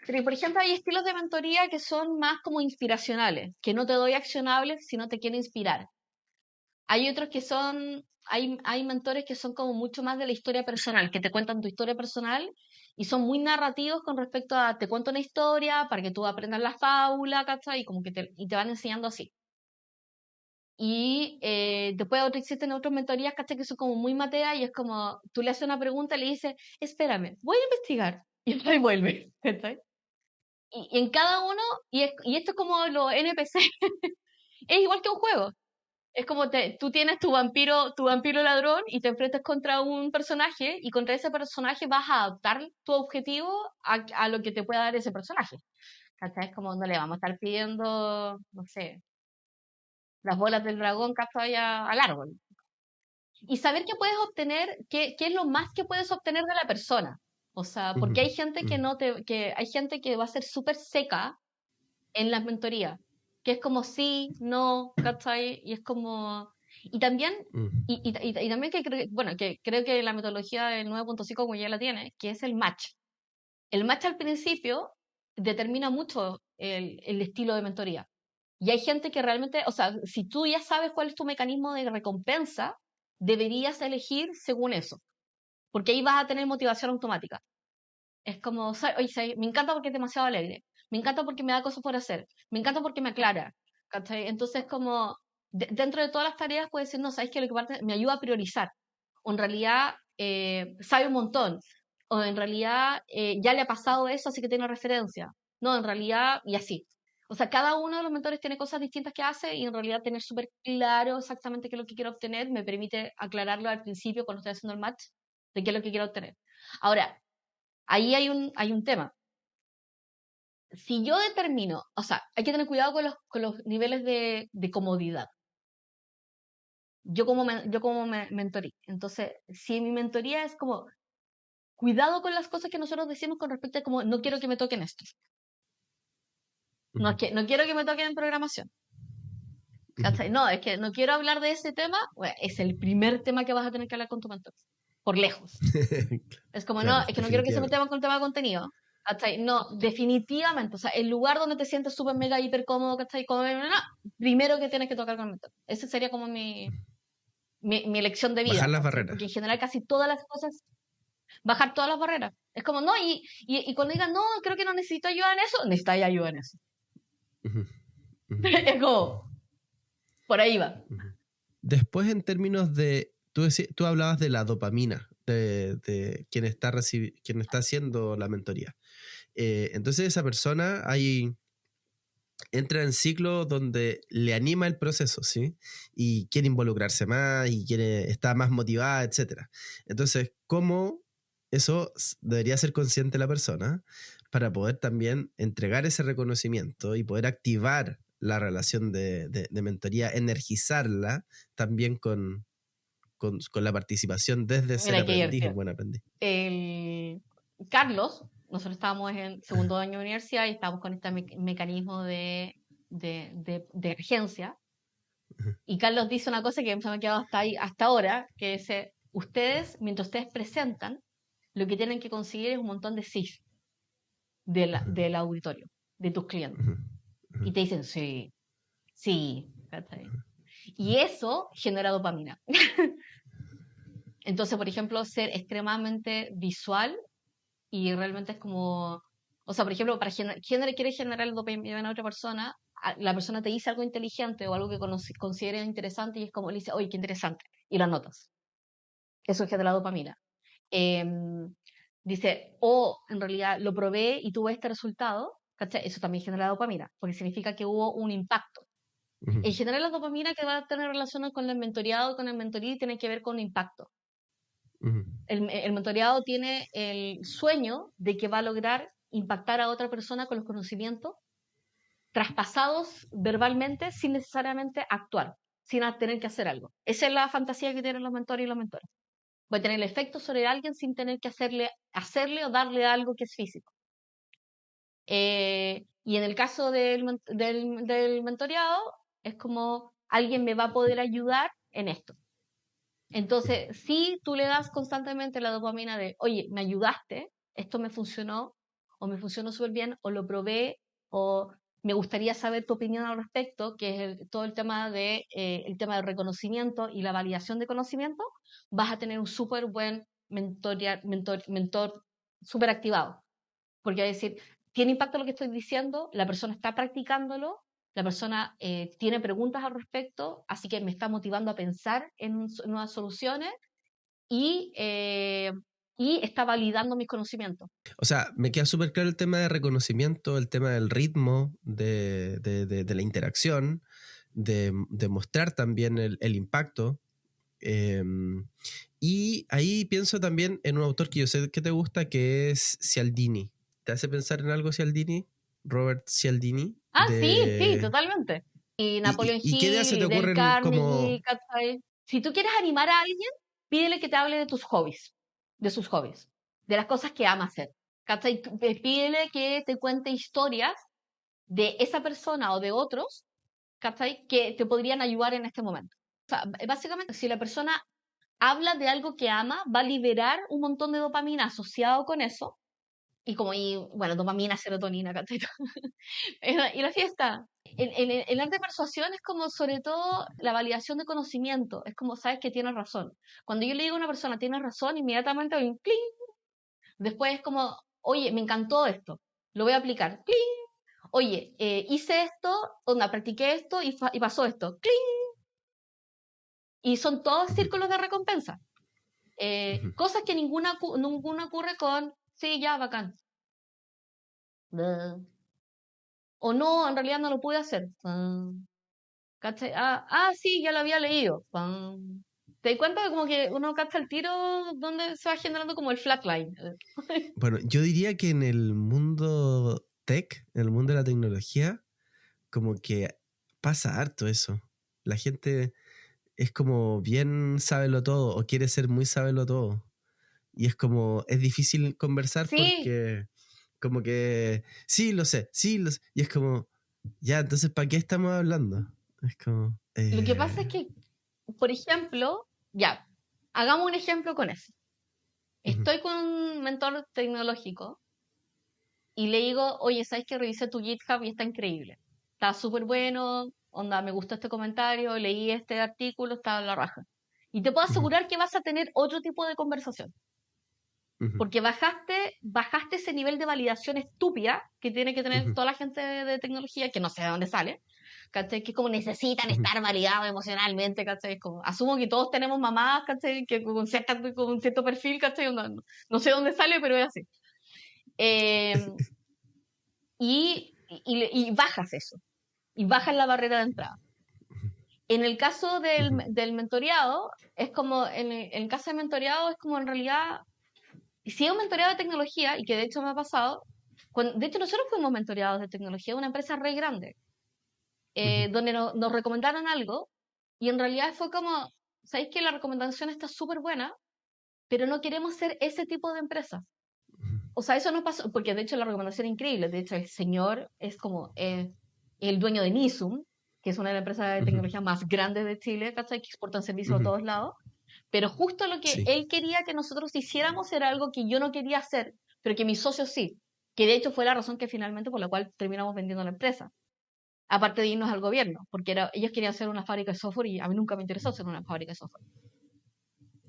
Pero, por ejemplo, hay estilos de mentoría que son más como inspiracionales, que no te doy accionables, sino te quiero inspirar. Hay otros que hay mentores que son como mucho más de la historia personal, que te cuentan tu historia personal y son muy narrativos con respecto a, te cuento una historia para que tú aprendas la fábula, ¿cachai? Y como que te van enseñando así. Y después existen otras mentorías, ¿cachai? Que son como muy mateas y es como, tú le haces una pregunta y le dices, espérame, voy a investigar. Y después vuelve, ¿cachai? Y en cada uno, y esto es como los NPC, es igual que un juego. Es como tú tienes tu vampiro ladrón y te enfrentas contra un personaje y contra ese personaje vas a adaptar tu objetivo a lo que te pueda dar ese personaje. ¿Cachai? Es como no le vamos a estar pidiendo, no sé, las bolas del dragón, ¿cachai? Al árbol. Y saber qué puedes obtener, qué es lo más que puedes obtener de la persona. O sea, porque hay gente que hay gente que va a ser súper seca en las mentorías, que es como sí, no, ¿cachai? Y es como... Y también, y también bueno, que creo que la metodología del 9.5 como ya la tiene, que es el match. El match al principio determina mucho el estilo de mentoría. Y hay gente que realmente, o sea, si tú ya sabes cuál es tu mecanismo de recompensa, deberías elegir según eso, porque ahí vas a tener motivación automática. Es como, oye, me encanta porque es demasiado alegre, me encanta porque me da cosas por hacer, me encanta porque me aclara, ¿cachai? Entonces, como, dentro de todas las tareas puedes decir, no, ¿sabes qué? Lo que parte me ayuda a priorizar, o en realidad sabe un montón, o en realidad ya le ha pasado eso, así que tiene referencia, no, en realidad, y así. O sea, cada uno de los mentores tiene cosas distintas que hace y en realidad tener súper claro exactamente qué es lo que quiero obtener me permite aclararlo al principio cuando estoy haciendo el match de qué es lo que quiero obtener. Ahora, ahí hay un tema. Si yo determino, o sea, hay que tener cuidado con los niveles de comodidad. Yo como mentorí. Entonces, si mi mentoría es como, cuidado con las cosas que nosotros decimos con respecto a como, no quiero que me toquen esto. No, no quiero que me toquen en programación. ¿Cachai? No, es que no quiero hablar de ese tema. Bueno, es el primer tema que vas a tener que hablar con tu mentor. Por lejos. Es como, no, Claro, es que no quiero que se definitivamente. metan con tema de contenido. ¿Cachai? No, definitivamente. O sea, el lugar donde te sientes súper mega hiper cómodo, ¿cachai? Como, primero que tienes que tocar con el mentor. Esa sería como mi elección de Bajar vida, las ¿cachai? barreras. Porque en general casi todas las cosas, bajar todas las barreras. Es como, no, y cuando digan, no, creo que no necesito ayuda en eso, necesitáis ayuda en eso. Ujú, ujú, Es como, por ahí va. ujú. Después, en términos de. Tú hablabas de la dopamina de quien quien está haciendo la mentoría. Entonces, esa persona entra en ciclo donde le anima el proceso, ¿sí? Y quiere involucrarse más y está más motivada, etc. Entonces, ¿cómo eso debería ser consciente la persona para poder también entregar ese reconocimiento y poder activar la relación de mentoría, energizarla también con la participación desde ser Mira qué aprendiz, divertido. un buen aprendiz? El Carlos, nosotros estábamos en segundo año de universidad y estábamos con este mecanismo de agencia. Y Carlos dice una cosa que se me ha quedado hasta ahí, hasta ahora, que es, mientras ustedes presentan, lo que tienen que conseguir es un montón de sís del auditorio, de tus clientes. Ujú, Y ujú, te dicen, sí, sí, ¿cachai? Y eso genera dopamina. Entonces, por ejemplo, ser extremadamente visual y realmente es como, o sea, por ejemplo, para ¿quién quiere generar dopamina a otra persona? La persona te dice algo inteligente o algo que considera interesante y es como le dice, oye, qué interesante, y lo anotas. Eso genera dopamina. Em, Dice, en realidad lo probé y tuve este resultado, ¿cachai? Eso también genera dopamina, porque significa que hubo un impacto. ujú, En general, la dopamina que va a tener relación con el mentoreado, con el mentorí, tiene que ver con impacto. ujú. El mentoreado tiene el sueño de que va a lograr impactar a otra persona con los conocimientos traspasados verbalmente sin necesariamente actuar, sin tener que hacer algo. Esa es la fantasía que tienen los mentores y los mentores. Puede tener efecto sobre alguien sin tener que hacerle o darle algo que es físico. Y en el caso del mentoreado, es como alguien me va a poder ayudar en esto. Entonces, si tú le das constantemente la dopamina de, oye, me ayudaste, esto me funcionó, o me funcionó súper bien, o lo probé, o me gustaría saber tu opinión al respecto, que es todo el tema el tema del reconocimiento y la validación de conocimiento, vas a tener un súper buen mentor súper activado. Porque va a decir, tiene impacto lo que estoy diciendo, la persona está practicándolo, la persona tiene preguntas al respecto, así que me está motivando a pensar en nuevas soluciones y, y está validando mis conocimientos. O sea, me queda súper claro el tema de reconocimiento, el tema del ritmo, de la interacción, de mostrar también el impacto. Y ahí pienso también en un autor que yo sé que te gusta, que es Cialdini. ¿Te hace pensar en algo Cialdini? Robert Cialdini. Ah, sí, totalmente. Y Napoleon ¿Y qué ideas se Hill, te y Dale ocurren Carnegie, como... ¿cachai? Si tú quieres animar a alguien, pídele que te hable de tus hobbies, de sus hobbies, de las cosas que ama hacer. ¿Cachai? Pídele que te cuente historias de esa persona o de otros, ¿cachai? Que te podrían ayudar en este momento. O sea, básicamente, si la persona habla de algo que ama, va a liberar un montón de dopamina asociado con eso. Y bueno, dopamina, serotonina, ¿cachai? Y la fiesta. El arte de persuasión es como, sobre todo, la validación de conocimiento. Es como, sabes que tienes razón. Cuando yo le digo a una persona, tienes razón, inmediatamente hay un cling. Después es como, oye, me encantó esto. Lo voy a aplicar. Cling. Oye, hice esto, onda, practiqué esto y pasó esto. ¡Cling! Y son todos círculos de recompensa. Cosas que ninguna ocurre con, sí, ya, bacán. Bleh. O no, en realidad no lo pude hacer. ¿Cachai? Sí, ya lo había leído. ¿Te das cuenta de como que uno cacha el tiro donde se va generando como el flatline? Bueno, yo diría que en el mundo tech, en el mundo de la tecnología, como que pasa harto eso. La gente es como bien sábelo todo o quiere ser muy sábelo todo. Y es como, es difícil conversar Sí, porque como que, sí, lo sé, sí, lo sé. Y es como, ya, entonces, ¿para qué estamos hablando? Es como... lo que pasa es que, por ejemplo, ya, hagamos un ejemplo con eso. ujú, Estoy con un mentor tecnológico y le digo, oye, ¿sabes que revisé tu GitHub y está increíble? Está súper bueno, onda, me gustó este comentario, leí este artículo, está a la raja. Y te puedo ujú, asegurar que vas a tener otro tipo de conversación. ujú, Porque bajaste ese nivel de validación estúpida que tiene que tener ujú, toda la gente de tecnología, que no sé de dónde sale, ¿cachai? Que es como necesitan ujú, estar validados emocionalmente, ¿cachai? Como, asumo que todos tenemos mamás, ¿cachai? Que con un cierto perfil, ¿cachai? No sé dónde sale, pero es así. Eh, y bajas eso, y bajas la barrera de entrada. En el caso ujú, del mentoreado, es como, en el caso del mentoreado, es como en realidad si es un mentoreado de tecnología, y que de hecho me ha pasado, de hecho nosotros fuimos mentoreados de tecnología, una empresa re grande, ujú, donde nos recomendaron algo, y en realidad fue como, ¿sabéis que la recomendación está súper buena, pero no queremos ser ese tipo de empresa? O sea, eso nos pasó, porque de hecho la recomendación es increíble, de hecho el señor es como el dueño de Nisum, que es una de las empresas de ujú, tecnología más grandes de Chile, ¿cachai? Que exportan servicios a ujú. todos lados. Pero justo lo que Sí. él quería que nosotros hiciéramos era algo que yo no quería hacer, pero que mis socios sí. Que de hecho fue la razón que finalmente por la cual terminamos vendiendo la empresa. Aparte de irnos al gobierno, porque ellos querían hacer una fábrica de software y a mí nunca me interesó hacer una fábrica de software.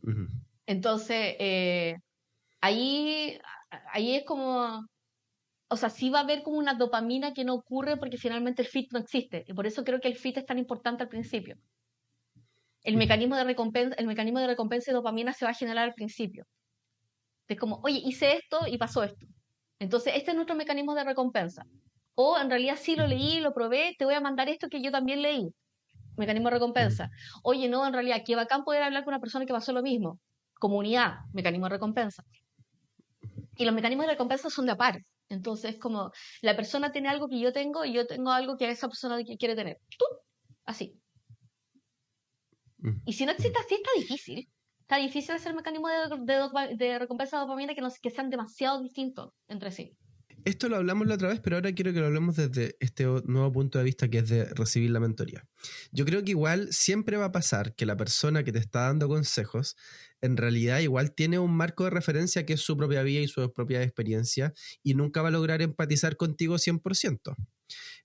Ujú, Entonces, ahí, ahí es como, o sea, sí va a haber como una dopamina que no ocurre porque finalmente el fit no existe. Y por eso creo que el fit es tan importante al principio. ujú, El mecanismo de recompensa y dopamina se va a generar al principio. Es como, oye, hice esto y pasó esto. Entonces, este es nuestro mecanismo de recompensa. O en realidad sí lo ujú, leí, lo probé, te voy a mandar esto que yo también leí. Mecanismo de ujú, recompensa. Oye, no, en realidad, qué bacán poder hablar con una persona que pasó lo mismo. Comunidad, mecanismo de recompensa. Y los mecanismos de recompensa son de a par. Entonces, como la persona tiene algo que yo tengo y yo tengo algo que esa persona quiere tener. ¡Tú! Así. ujú, Y si no ujú. existe así, está difícil. está difícil hacer mecanismos de recompensa de dopamina que sean demasiado distintos entre sí. Esto lo hablamos la otra vez, pero ahora quiero que lo hablemos desde este nuevo punto de vista que es de recibir la mentoría. Yo creo que igual siempre va a pasar que la persona que te está dando consejos en realidad igual tiene un marco de referencia que es su propia vida y su propia experiencia y nunca va a lograr empatizar contigo 100%.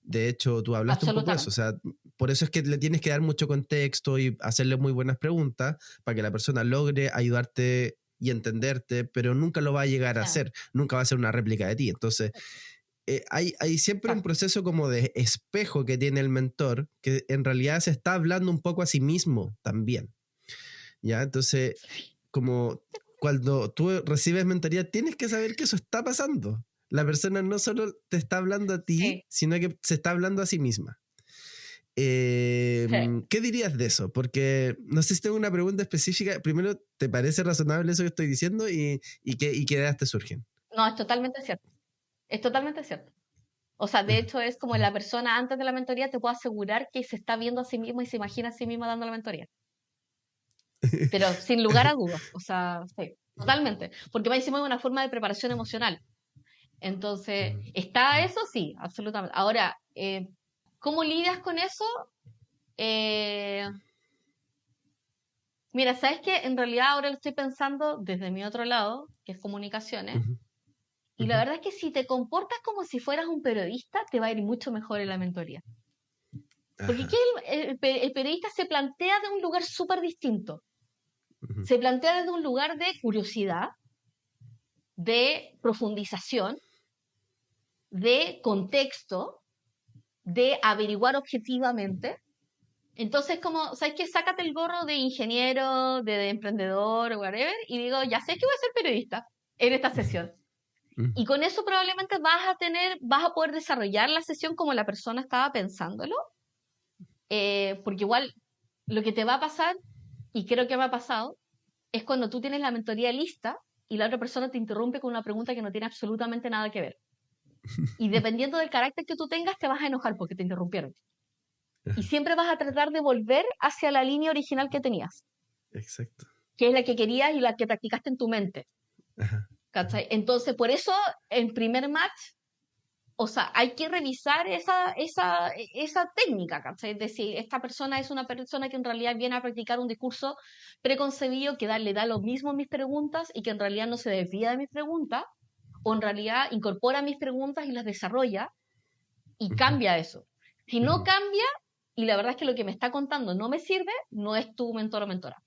De hecho, tú hablaste un poco de eso, o sea, por eso es que le tienes que dar mucho contexto y hacerle muy buenas preguntas para que la persona logre ayudarte y entenderte, pero nunca lo va a llegar a hacer, nunca va a ser una réplica de ti. Entonces, hay siempre un proceso como de espejo que tiene el mentor, que en realidad se está hablando un poco a sí mismo también. ¿Ya? Entonces, como cuando tú recibes mentoría, tienes que saber que eso está pasando. La persona no solo te está hablando a ti, sino que se está hablando a sí misma. ¿Qué dirías de eso? Porque no sé si tengo una pregunta específica. Primero, ¿te parece razonable eso que estoy diciendo y qué ideas te surgen? No, es totalmente cierto. Es totalmente cierto. O sea, de hecho es como la persona antes de la mentoría te puedo asegurar que se está viendo a sí misma y se imagina a sí misma dando la mentoría. Pero sin lugar a dudas. O sea, sí, totalmente. Porque va encima de una forma de preparación emocional. Entonces, ¿está eso? Sí, absolutamente. Ahora, ¿cómo lidias con eso? Mira, ¿sabes qué? En realidad ahora lo estoy pensando desde mi otro lado, que es comunicaciones, y la verdad es que si te comportas como si fueras un periodista, te va a ir mucho mejor en la mentoría. Porque aquí el periodista se plantea de un lugar súper distinto. Se plantea desde un lugar de curiosidad, de profundización, de contexto, de averiguar objetivamente. Entonces, como, ¿sabes qué? Sácate el gorro de ingeniero, de emprendedor, whatever, y digo, ya sé que voy a ser periodista en esta sesión. Y con eso probablemente vas a poder desarrollar la sesión como la persona estaba pensándolo, porque igual lo que te va a pasar, y creo que me ha pasado, es cuando tú tienes la mentoría lista y la otra persona te interrumpe con una pregunta que no tiene absolutamente nada que ver. Y dependiendo del carácter que tú tengas, te vas a enojar porque te interrumpieron. Y siempre vas a tratar de volver hacia la línea original que tenías. Exacto. Que es la que querías y la que practicaste en tu mente. Ajá. ¿Cachai? Entonces, por eso, en primer match, o sea, hay que revisar esa técnica, ¿cachai? Es decir, esta persona es una persona que en realidad viene a practicar un discurso preconcebido que le da lo mismo a mis preguntas y que en realidad no se desvía de mis preguntas, o en realidad incorpora mis preguntas y las desarrolla y cambia eso. Si no cambia, y la verdad es que lo que me está contando no me sirve, no es tu mentor o mentora.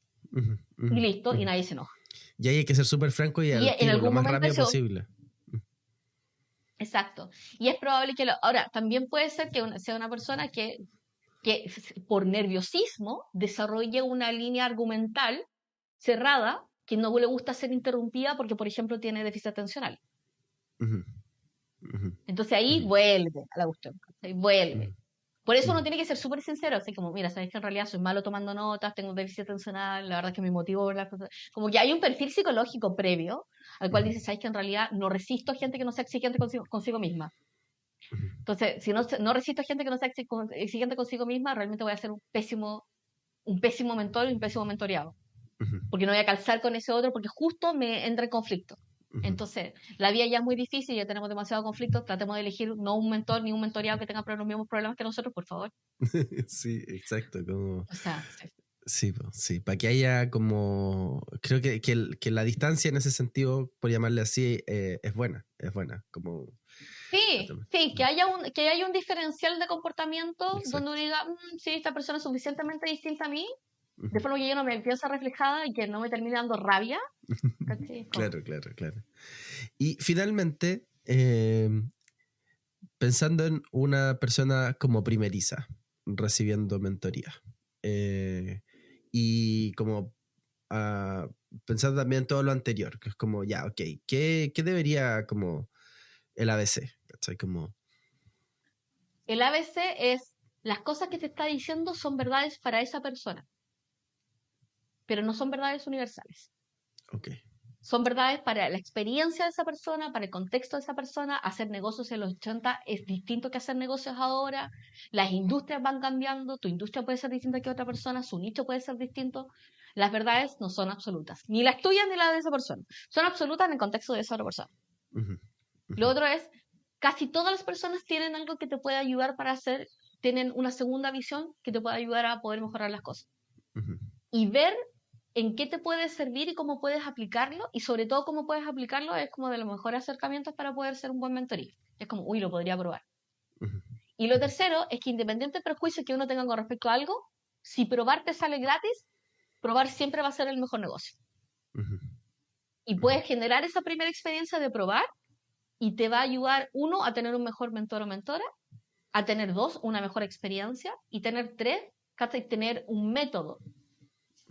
Y listo, y nadie se enoja. Y ahí hay que ser súper franco y al tiro, lo más rápido posible. Exacto. Y es probable que ahora, también puede ser que sea una persona que por nerviosismo desarrolle una línea argumental cerrada que no le gusta ser interrumpida porque, por ejemplo, tiene déficit atencional. Entonces ahí vuelve a la cuestión, vuelve. Por eso uno tiene que ser súper sincero, así como, mira, sabes que en realidad soy malo tomando notas, tengo déficit atencional, la verdad es que me motivo las cosas. Como que hay un perfil psicológico previo al cual dices, sabes que en realidad no resisto a gente que no sea exigente consigo misma. Entonces, si no resisto a gente que no sea exigente consigo misma, realmente voy a ser un pésimo mentor y un pésimo mentoreado. Porque no voy a calzar con ese otro porque justo me entra en conflicto. Entonces, la vida ya es muy difícil, ya tenemos demasiados conflictos, tratemos de elegir no un mentor ni un mentoreado que tenga los mismos problemas que nosotros, por favor. Sí, exacto. Como... O sea, sí, para que haya como... Creo que la distancia en ese sentido, por llamarle así, es buena, como... Sí, que haya un diferencial de comportamiento donde uno diga, sí, esta persona es suficientemente distinta a mí, de forma que yo no me piensa reflejada y que no me termine dando rabia. Claro. Y finalmente, pensando en una persona como primeriza, recibiendo mentoría, y como pensando también en todo lo anterior, que es como, ya, ok, ¿qué debería como el ABC? ¿Cachai? Como... El ABC es, las cosas que te está diciendo son verdades para esa persona, pero no son verdades universales. Ok. Son verdades para la experiencia de esa persona, para el contexto de esa persona. Hacer negocios en los 80 es distinto que hacer negocios ahora. Las industrias van cambiando, tu industria puede ser distinta que otra persona, su nicho puede ser distinto. Las verdades no son absolutas, ni las tuyas ni las de esa persona. Son absolutas en el contexto de esa otra persona. Ujú, Lo ujú, otro es, casi todas las personas tienen algo que te puede ayudar para hacer, tienen una segunda visión que te puede ayudar a poder mejorar las cosas. ujú, Y ver en qué te puede servir y cómo puedes aplicarlo, y sobre todo cómo puedes aplicarlo es como de los mejores acercamientos para poder ser un buen mentoría. Es como, uy, lo podría probar. ujú, Y lo tercero es que independiente del prejuicio que uno tenga con respecto a algo, si probar te sale gratis, probar siempre va a ser el mejor negocio. ujú, Y ujú, puedes generar esa primera experiencia de probar y te va a ayudar, uno, a tener un mejor mentor o mentora, a tener dos, una mejor experiencia, y tener tres, casi tener un método.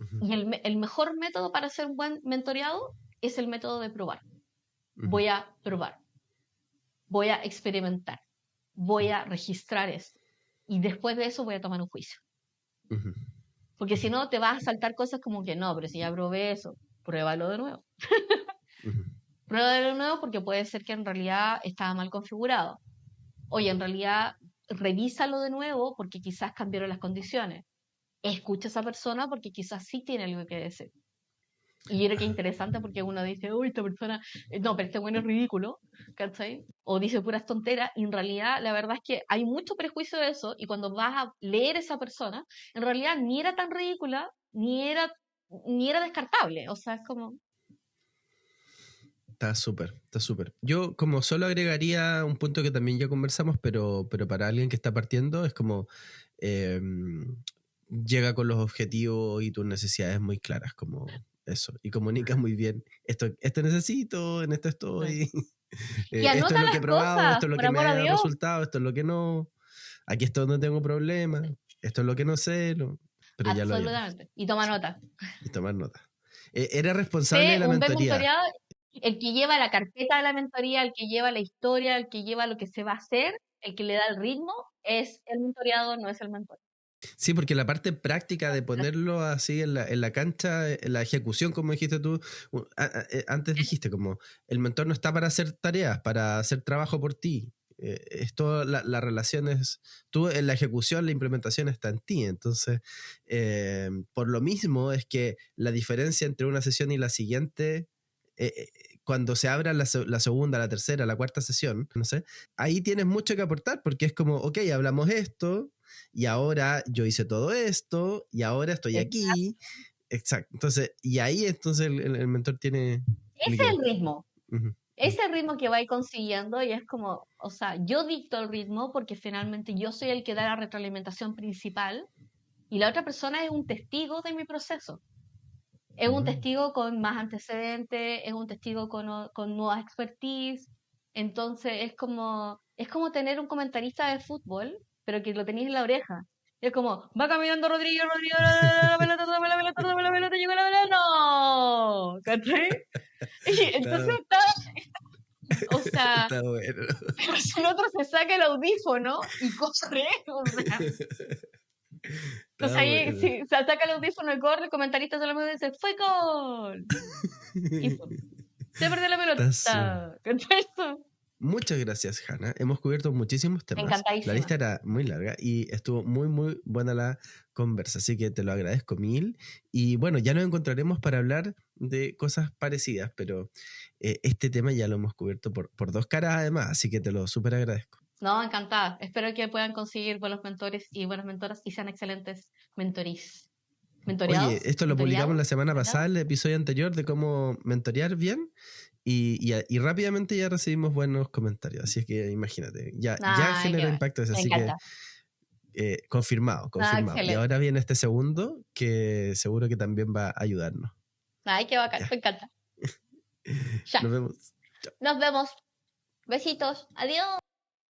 ujú, Y el mejor método para ser un buen mentoreado es el método de probar. ujú, Voy a probar, voy a experimentar, voy a registrar esto. Y después de eso voy a tomar un juicio. ujú, Porque si no, te vas a saltar cosas como que no, pero si ya probé eso, pruébalo de nuevo. ujú. Pruébalo de nuevo porque puede ser que en realidad estaba mal configurado. Oye, en realidad, revísalo de nuevo porque quizás cambiaron las condiciones. Escucha a esa persona porque quizás sí tiene algo que decir. Y yo creo que es interesante porque uno dice, uy, esta persona, no, pero este bueno es ridículo, ¿cachai? O dice puras tonteras, y en realidad la verdad es que hay mucho prejuicio de eso, y cuando vas a leer esa persona, en realidad ni era tan ridícula, ni era descartable, o sea, es como, Está súper, está súper. Yo como solo agregaría un punto que también ya conversamos, pero para alguien que está partiendo es como eh, llega con los objetivos y tus necesidades muy claras, como eso, y comunicas muy bien, esto necesito, en esto estoy, y esto es anota lo que he las probado, cosas, esto es lo por que me amor a ha Dios, resultado, esto es lo que no, aquí es donde tengo problemas, esto es lo que no sé, pero ya lo habíamos, absolutamente, y toma nota. y tomar nota. ¿Era responsable de Sé la un buen mentoría? mentoreado, el que lleva la carpeta de la mentoría, el que lleva la historia, el que lleva lo que se va a hacer, el que le da el ritmo, es el mentoreado, no es el mentor. Sí, porque la parte práctica de ponerlo así en la cancha, en la ejecución, como dijiste tú, antes dijiste como el mentor no está para hacer tareas, para hacer trabajo por ti. Esto, la relación es, tú en la ejecución, la implementación está en ti. Entonces, por lo mismo es que la diferencia entre una sesión y la siguiente, cuando se abra la segunda, la tercera, la cuarta sesión, no sé, ahí tienes mucho que aportar porque es como, ok, hablamos esto y ahora yo hice todo esto y ahora estoy Exacto. aquí. Exacto. Entonces, y ahí entonces el mentor tiene Ese que es ver. el ritmo. Ujú, Ese es el ritmo que va a ir consiguiendo y es como, o sea, yo dicto el ritmo porque finalmente yo soy el que da la retroalimentación principal y la otra persona es un testigo de mi proceso. Es un ujú. testigo con más antecedentes, es un testigo con nuevas expertise. Entonces es como tener un comentarista de fútbol, pero que lo tenéis en la oreja. Es como, va caminando Rodrigo, Rodrigo, la pelota, toma la pelota, toma la pelota, llegó la pelota, no, ¿cachai? Y entonces Está, está, o sea, está bueno. pero si el otro se saca el audífono y corre, o sea, entonces Está ahí bueno. si se saca el audífono y corre, el comentarista solamente dice, fue gol. Y se perdió la Está súper. pelota. ¿Cachai eso? Muchas gracias, Hanna. Hemos cubierto muchísimos temas. La Encantadísima. lista era muy larga y estuvo muy, muy buena la conversa, así que te lo agradezco mil. Y bueno, ya nos encontraremos para hablar de cosas parecidas, pero este tema ya lo hemos cubierto por dos caras además, así que te lo súper agradezco. No, encantada. Espero que puedan conseguir buenos mentores y buenas mentoras y sean excelentes mentorís. Oye, ¿Mentoreados? esto lo publicamos la ¿Mentoriados? semana pasada, ¿Mentoreados? el episodio anterior de cómo mentorear bien. Y rápidamente ya recibimos buenos comentarios, así es que imagínate, ya Ay, qué generó bueno. impacto eso, Me así que encanta. confirmado, Ah, confirmado. Y ahora excelente. viene este segundo que seguro que también va a ayudarnos. Ay, qué bacán. Ya, Me encanta. Ya. nos vemos. Nos vemos. Besitos. Adiós.